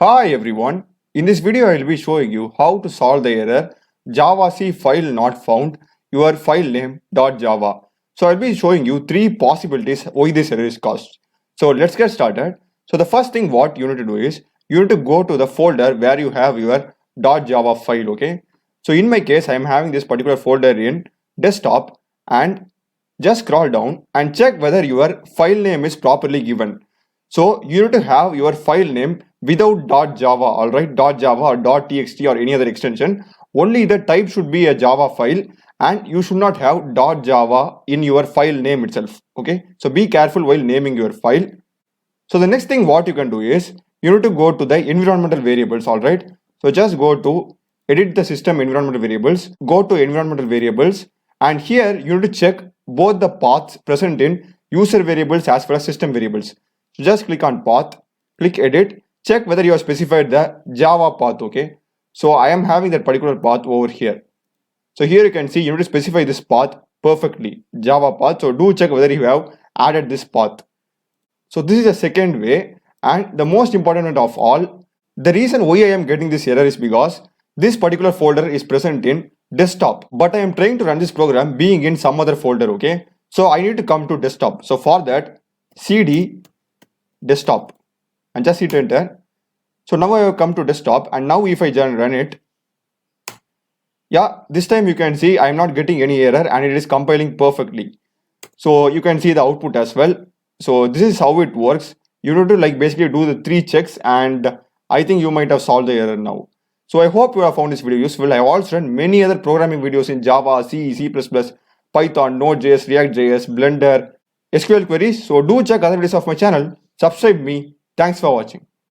Hi everyone, in this video I will be showing you how to solve the error javac file not found your file name.java. So I'll be showing you three possibilities why this error is caused. So let's get started. So the first thing what you need to do is you need to go to the folder where you have your .java file, okay? So in my case I am having this particular folder in desktop, and just scroll down and check whether your file name is properly given. So you need to have your file name without .java, alright, .java or .txt or any other extension. Only the type should be a Java file, and you should not have .java in your file name itself, okay? So be careful while naming your file. So the next thing what you can do is you need to go to the environmental variables, alright? So just go to edit the system environmental variables, go to environmental variables, and here you need to check both the paths present in user variables as well as system variables. So just click on path, click edit, check whether you have specified the Java path, okay? So I am having that particular path over here. So here you can see you need to specify this path perfectly, Java path. So do check whether you have added this path. So this is the second way, and the most important one of all, the reason why I am getting this error is because this particular folder is present in desktop, but I am trying to run this program being in some other folder, okay? So I need to come to desktop. So for that, cd desktop and just hit enter. So now I have come to desktop, and now if I run it, yeah, this time you can see I am not getting any error and it is compiling perfectly. So you can see the output as well. So this is how it works. You need to basically do the three checks, and I think you might have solved the error now. So I hope you have found this video useful. I have also done many other programming videos in Java, C, C++, Python, Node.js, React.js, Blender, SQL queries. So do check other videos of my channel. Subscribe me. Thanks for watching.